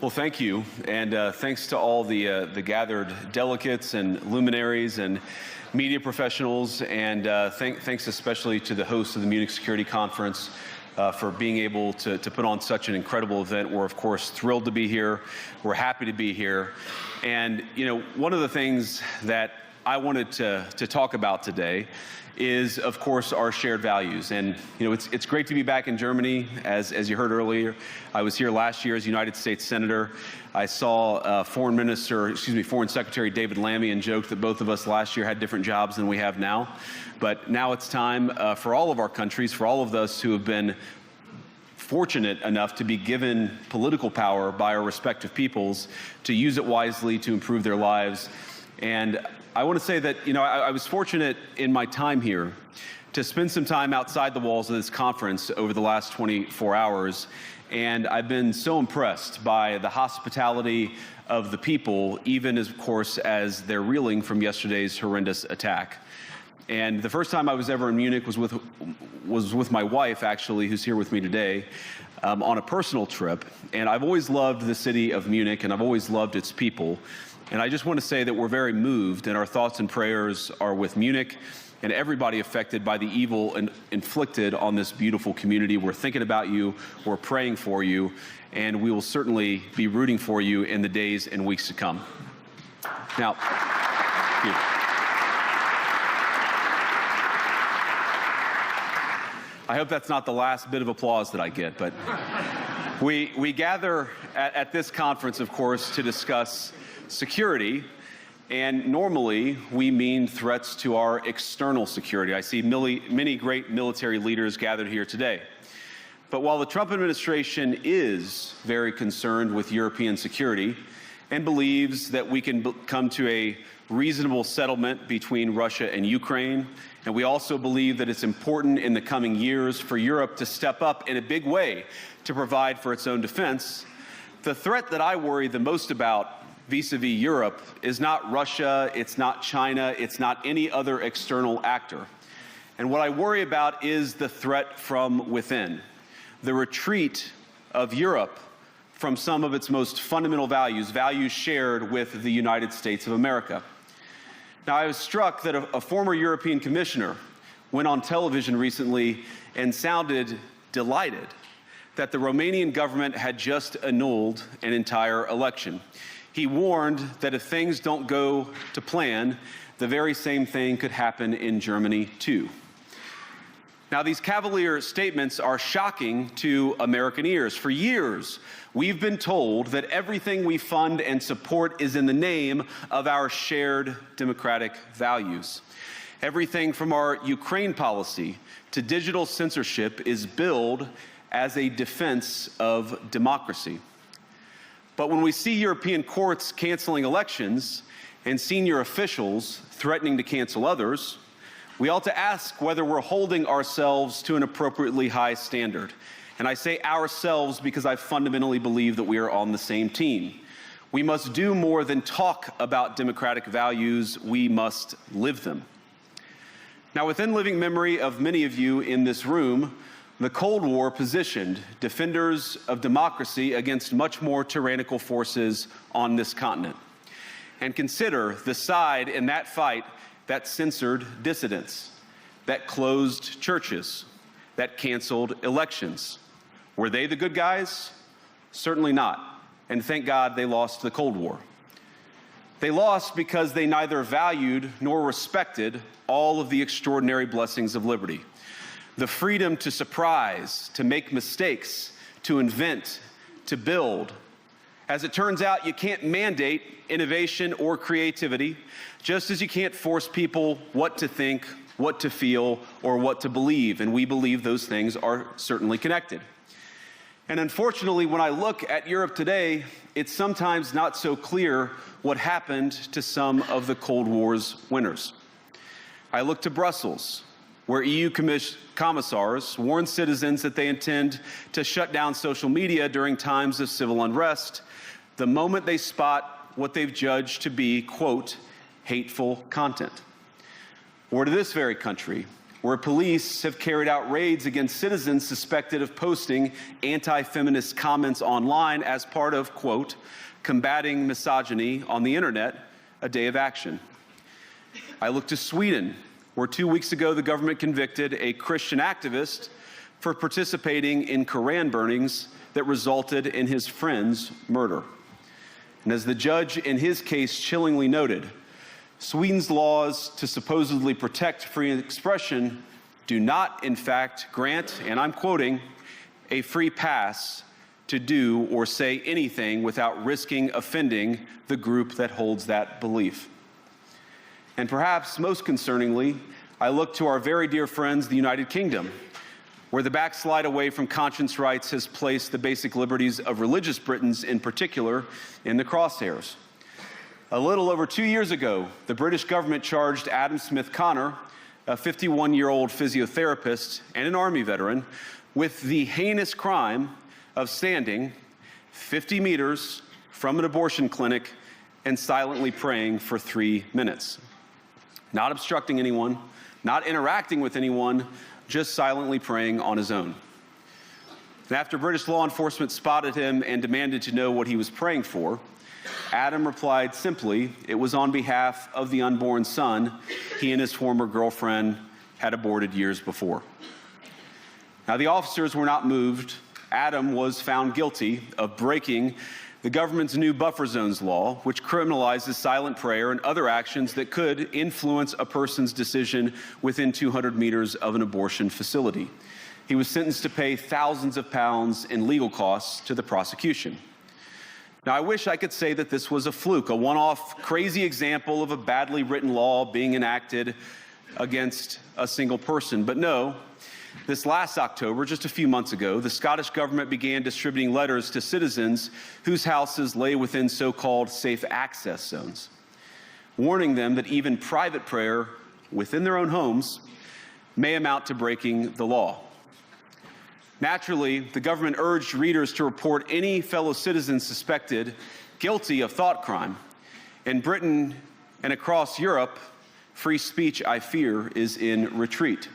Well, thank you, and thanks to all the gathered delegates and luminaries and media professionals, and thanks especially to the hosts of the Munich Security Conference for being able to put on such an incredible event. We're, of course, thrilled to be here. We're happy to be here. And, you know, one of the things that I wanted to talk about today is, of course, our shared values. And, you know, it's great to be back in Germany. As you heard earlier, I was here last year as United States Senator. I saw Foreign Secretary David Lammy and joked that both of us last year had different jobs than we have now. But now it's time for all of our countries, for all of us who have been fortunate enough to be given political power by our respective peoples, to use it wisely to improve their lives. And I want to say that, you know, I was fortunate in my time here to spend some time outside the walls of this conference over the last 24 hours. And I've been so impressed by the hospitality of the people, even as, of course, as they're reeling from yesterday's horrendous attack. And the first time I was ever in Munich was with my wife, actually, who's here with me today, on a personal trip. And I've always loved the city of Munich, and I've always loved its people. And I just want to say that we're very moved, and our thoughts and prayers are with Munich and everybody affected by the evil inflicted on this beautiful community. We're thinking about you, we're praying for you, and we will certainly be rooting for you in the days and weeks to come. Now, I hope that's not the last bit of applause that I get, but we gather at this conference, of course, to discuss security, and normally we mean threats to our external security. I see many great military leaders gathered here today. But while the Trump administration is very concerned with European security and believes that we can come to a reasonable settlement between Russia and Ukraine, and we also believe that it's important in the coming years for Europe to step up in a big way to provide for its own defense, the threat that I worry the most about vis-a-vis Europe is not Russia, it's not China, it's not any other external actor. And what I worry about is the threat from within, the retreat of Europe from some of its most fundamental values, values shared with the United States of America. Now, I was struck that a former European commissioner went on television recently and sounded delighted that the Romanian government had just annulled an entire election. He warned that if things don't go to plan, the very same thing could happen in Germany too. Now, these cavalier statements are shocking to American ears. For years, we've been told that everything we fund and support is in the name of our shared democratic values. Everything from our Ukraine policy to digital censorship is billed as a defense of democracy. But when we see European courts canceling elections and senior officials threatening to cancel others, we ought to ask whether we're holding ourselves to an appropriately high standard. And I say ourselves because I fundamentally believe that we are on the same team. We must do more than talk about democratic values, we must live them. Now, within living memory of many of you in this room, the Cold War positioned defenders of democracy against much more tyrannical forces on this continent. And consider the side in that fight that censored dissidents, that closed churches, that canceled elections. Were they the good guys? Certainly not. And thank God they lost the Cold War. They lost because they neither valued nor respected all of the extraordinary blessings of liberty. The freedom to surprise, to make mistakes, to invent, to build. As it turns out, you can't mandate innovation or creativity, just as you can't force people what to think, what to feel, or what to believe. And we believe those things are certainly connected. And unfortunately, when I look at Europe today, it's sometimes not so clear what happened to some of the Cold War's winners. I look to Brussels, where EU commissars warn citizens that they intend to shut down social media during times of civil unrest the moment they spot what they've judged to be, quote, hateful content. Or to this very country, where police have carried out raids against citizens suspected of posting anti-feminist comments online as part of, quote, combating misogyny on the internet, a day of action. I look to Sweden, where 2 weeks ago the government convicted a Christian activist for participating in Koran burnings that resulted in his friend's murder. And as the judge in his case chillingly noted, Sweden's laws to supposedly protect free expression do not, in fact, grant, and I'm quoting, a free pass to do or say anything without risking offending the group that holds that belief. And perhaps most concerningly, I look to our very dear friends, the United Kingdom, where the backslide away from conscience rights has placed the basic liberties of religious Britons in particular in the crosshairs. A little over 2 years ago, the British government charged Adam Smith Connor, a 51-year-old physiotherapist and an Army veteran, with the heinous crime of standing 50 meters from an abortion clinic and silently praying for 3 minutes. Not obstructing anyone, not interacting with anyone, just silently praying on his own. And after British law enforcement spotted him and demanded to know what he was praying for, Adam replied simply, it was on behalf of the unborn son he and his former girlfriend had aborted years before. Now, the officers were not moved. Adam was found guilty of breaking the government's new buffer zones law, which criminalizes silent prayer and other actions that could influence a person's decision within 200 meters of an abortion facility. He was sentenced to pay thousands of pounds in legal costs to the prosecution. Now, I wish I could say that this was a fluke, a one-off crazy example of a badly written law being enacted against a single person. But no, this last October, just a few months ago, the Scottish government began distributing letters to citizens whose houses lay within so-called safe access zones, warning them that even private prayer within their own homes may amount to breaking the law. Naturally, the government urged readers to report any fellow citizen suspected guilty of thought crime. In Britain and across Europe, free speech, I fear, is in retreat.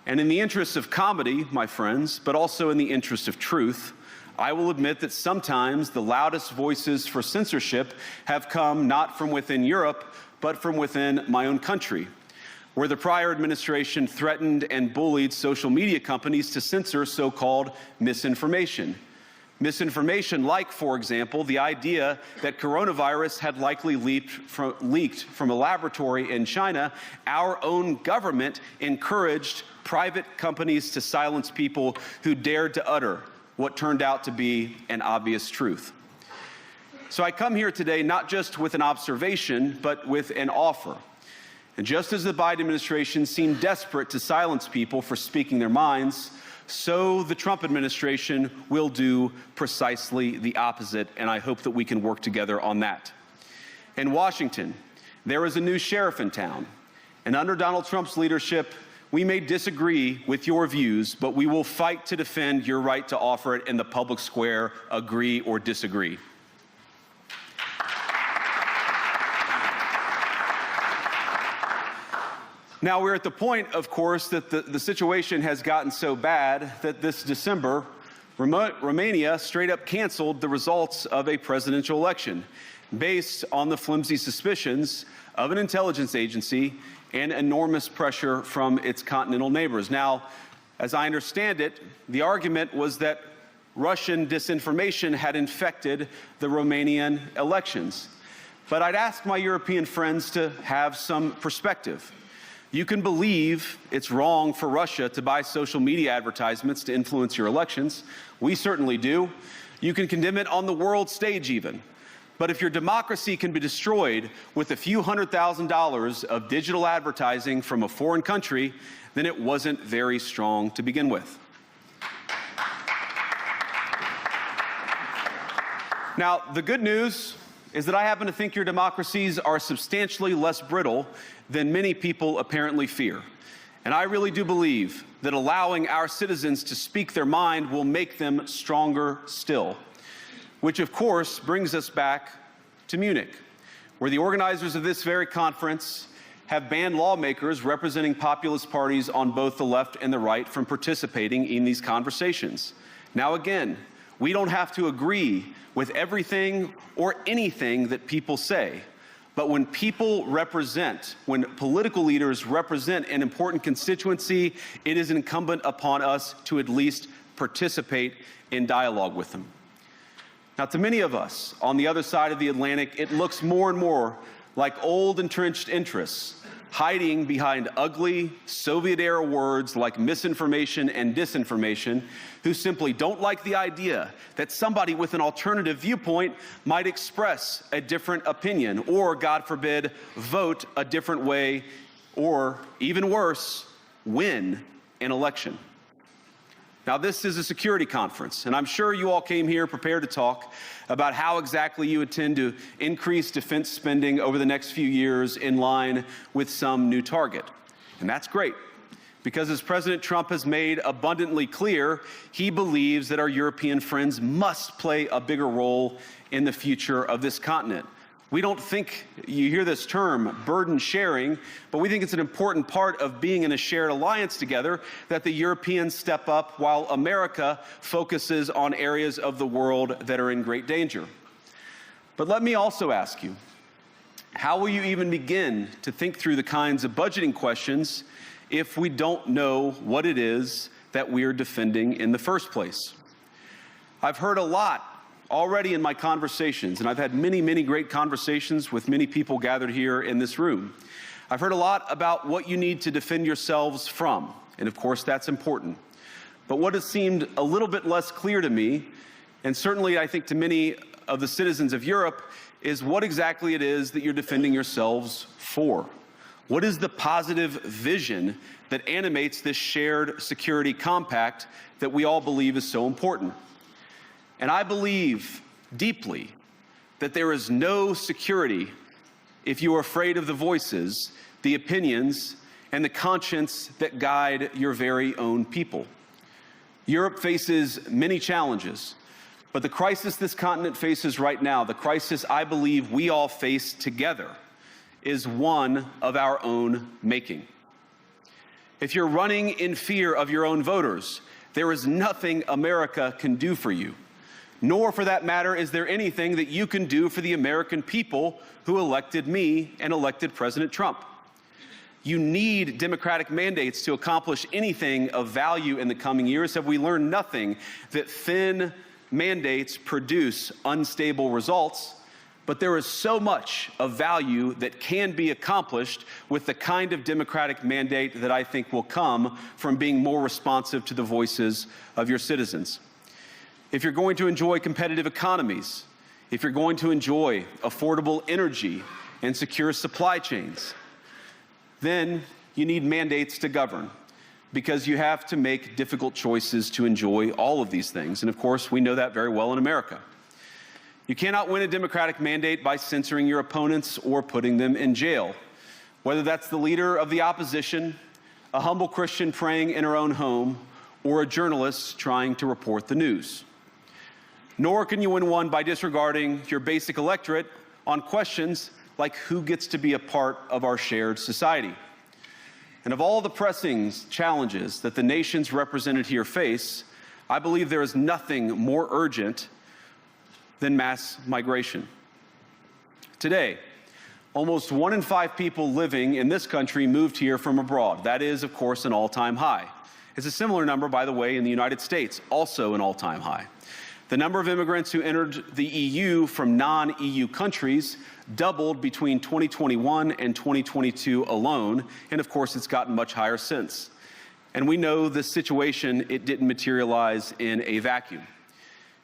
And in the interest of comedy, my friends, but also in the interest of truth, I will admit that sometimes the loudest voices for censorship have come not from within Europe, but from within my own country, where the prior administration threatened and bullied social media companies to censor so-called misinformation. Misinformation like, for example, the idea that coronavirus had likely leaked from a laboratory in China. Our own government encouraged private companies to silence people who dared to utter what turned out to be an obvious truth. So I come here today not just with an observation, but with an offer. And just as the Biden administration seemed desperate to silence people for speaking their minds, so the Trump administration will do precisely the opposite, and I hope that we can work together on that. In Washington, there is a new sheriff in town, and under Donald Trump's leadership, we may disagree with your views, but we will fight to defend your right to offer it in the public square, agree or disagree. Now, we're at the point, of course, that the situation has gotten so bad that this December, Romania straight up canceled the results of a presidential election based on the flimsy suspicions of an intelligence agency and enormous pressure from its continental neighbors. Now, as I understand it, the argument was that Russian disinformation had infected the Romanian elections. But I'd ask my European friends to have some perspective. You can believe it's wrong for Russia to buy social media advertisements to influence your elections. We certainly do. You can condemn it on the world stage even. But if your democracy can be destroyed with a few $100,000 of digital advertising from a foreign country, then it wasn't very strong to begin with. Now, the good news is that I happen to think your democracies are substantially less brittle than many people apparently fear. And I really do believe that allowing our citizens to speak their mind will make them stronger still. Which, of course, brings us back to Munich, where the organizers of this very conference have banned lawmakers representing populist parties on both the left and the right from participating in these conversations. Now again, we don't have to agree with everything or anything that people say. But when when political leaders represent an important constituency, it is incumbent upon us to at least participate in dialogue with them. Now, to many of us on the other side of the Atlantic, it looks more and more like old entrenched interests hiding behind ugly Soviet-era words like misinformation and disinformation, who simply don't like the idea that somebody with an alternative viewpoint might express a different opinion or, God forbid, vote a different way or, even worse, win an election. Now, this is a security conference, and I'm sure you all came here prepared to talk about how exactly you intend to increase defense spending over the next few years in line with some new target. And that's great, because as President Trump has made abundantly clear, he believes that our European friends must play a bigger role in the future of this continent. We don't think, you hear this term, burden sharing, but we think it's an important part of being in a shared alliance together that the Europeans step up while America focuses on areas of the world that are in great danger. But let me also ask you, how will you even begin to think through the kinds of budgeting questions if we don't know what it is that we're defending in the first place? I've heard a lot already in my conversations, and I've had many, many great conversations with many people gathered here in this room. I've heard a lot about what you need to defend yourselves from, and of course that's important. But what has seemed a little bit less clear to me, and certainly I think to many of the citizens of Europe, is what exactly it is that you're defending yourselves for. What is the positive vision that animates this shared security compact that we all believe is so important? And I believe deeply that there is no security if you are afraid of the voices, the opinions, and the conscience that guide your very own people. Europe faces many challenges, but the crisis this continent faces right now, the crisis I believe we all face together, is one of our own making. If you're running in fear of your own voters, there is nothing America can do for you. Nor, for that matter, is there anything that you can do for the American people who elected me and elected President Trump. You need democratic mandates to accomplish anything of value in the coming years. Have we learned nothing that thin mandates produce unstable results? But there is so much of value that can be accomplished with the kind of democratic mandate that I think will come from being more responsive to the voices of your citizens. If you're going to enjoy competitive economies, if you're going to enjoy affordable energy and secure supply chains, then you need mandates to govern, because you have to make difficult choices to enjoy all of these things. And of course, we know that very well in America. You cannot win a democratic mandate by censoring your opponents or putting them in jail, whether that's the leader of the opposition, a humble Christian praying in her own home, or a journalist trying to report the news. Nor can you win one by disregarding your basic electorate on questions like who gets to be a part of our shared society. And of all the pressing challenges that the nations represented here face, I believe there is nothing more urgent than mass migration. Today, almost 1 in 5 people living in this country moved here from abroad. That is, of course, an all-time high. It's a similar number, by the way, in the United States, also an all-time high. The number of immigrants who entered the EU from non-EU countries doubled between 2021 and 2022 alone, and of course it's gotten much higher since. And we know the situation, it didn't materialize in a vacuum.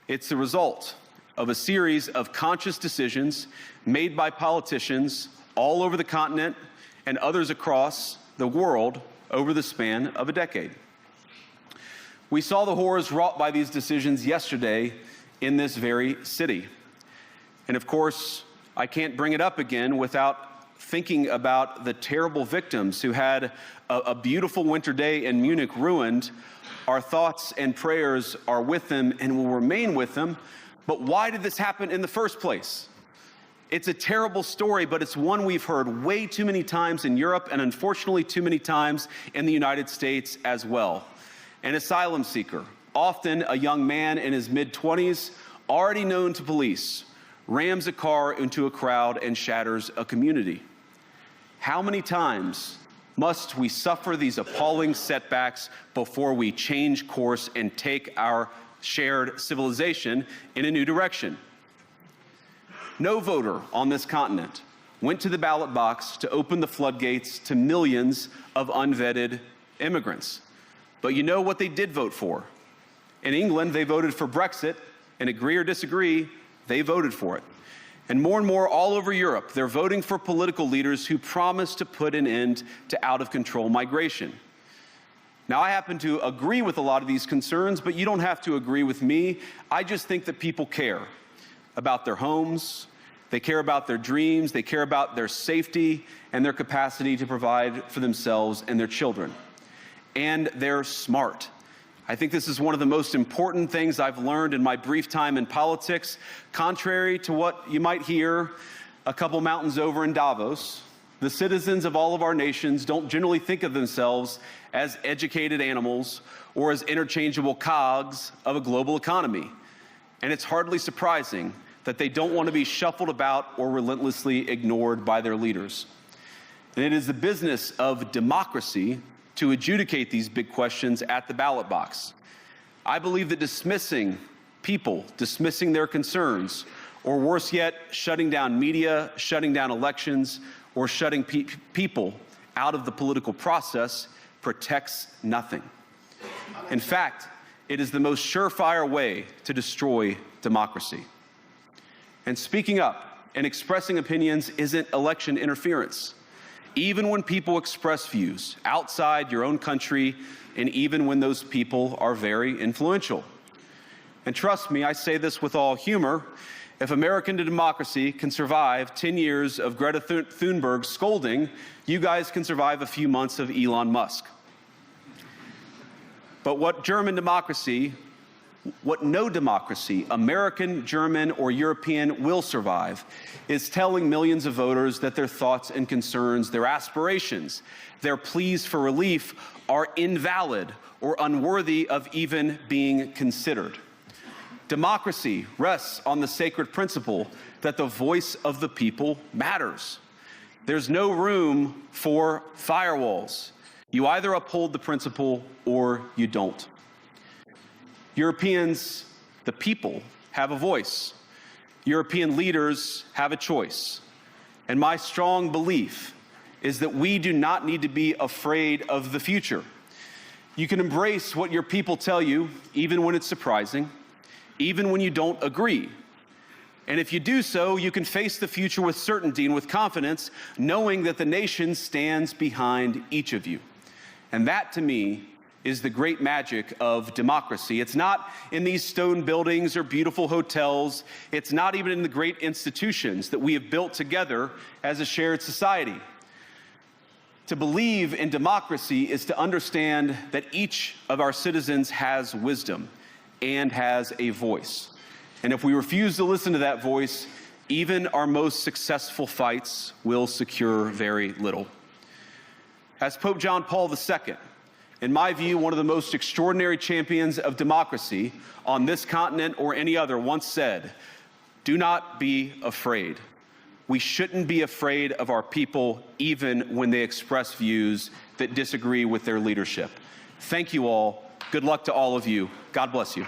It's the result of a series of conscious decisions made by politicians all over the continent and others across the world over the span of a decade. We saw the horrors wrought by these decisions yesterday in this very city. And of course, I can't bring it up again without thinking about the terrible victims who had a beautiful winter day in Munich ruined. Our thoughts and prayers are with them and will remain with them. But why did this happen in the first place? It's a terrible story, but it's one we've heard way too many times in Europe and unfortunately too many times in the United States as well. An asylum seeker, often a young man in his mid-20s, already known to police, rams a car into a crowd and shatters a community. How many times must we suffer these appalling setbacks before we change course and take our shared civilization in a new direction? No voter on this continent went to the ballot box to open the floodgates to millions of unvetted immigrants. But you know what they did vote for? In England, they voted for Brexit, and agree or disagree, they voted for it. And more all over Europe, they're voting for political leaders who promise to put an end to out-of-control migration. Now, I happen to agree with a lot of these concerns, but you don't have to agree with me. I just think that people care about their homes, they care about their dreams, they care about their safety and their capacity to provide for themselves and their children. And they're smart. I think this is one of the most important things I've learned in my brief time in politics. Contrary to what you might hear a couple mountains over in Davos, the citizens of all of our nations don't generally think of themselves as educated animals or as interchangeable cogs of a global economy. And it's hardly surprising that they don't want to be shuffled about or relentlessly ignored by their leaders. And it is the business of democracy to adjudicate these big questions at the ballot box. I believe that dismissing people, dismissing their concerns, or worse yet, shutting down media, shutting down elections, or shutting people out of the political process protects nothing. In fact, it is the most surefire way to destroy democracy. And speaking up and expressing opinions isn't election interference. Even when people express views outside your own country, and even when those people are very influential. And trust me, I say this with all humor, if American democracy can survive 10 years of Greta Thunberg scolding, you guys can survive a few months of Elon Musk. But what no democracy, American, German, or European, will survive is telling millions of voters that their thoughts and concerns, their aspirations, their pleas for relief are invalid or unworthy of even being considered. Democracy rests on the sacred principle that the voice of the people matters. There's no room for firewalls. You either uphold the principle or you don't. Europeans, the people, have a voice. European leaders have a choice. And my strong belief is that we do not need to be afraid of the future. You can embrace what your people tell you, even when it's surprising, even when you don't agree. And if you do so, you can face the future with certainty and with confidence, knowing that the nation stands behind each of you. And that, to me, is the great magic of democracy. It's not in these stone buildings or beautiful hotels. It's not even in the great institutions that we have built together as a shared society. To believe in democracy is to understand that each of our citizens has wisdom and has a voice. And if we refuse to listen to that voice, even our most successful fights will secure very little. As Pope John Paul II, in my view, one of the most extraordinary champions of democracy on this continent or any other, once said, "Do not be afraid." We shouldn't be afraid of our people, even when they express views that disagree with their leadership. Thank you all. Good luck to all of you. God bless you.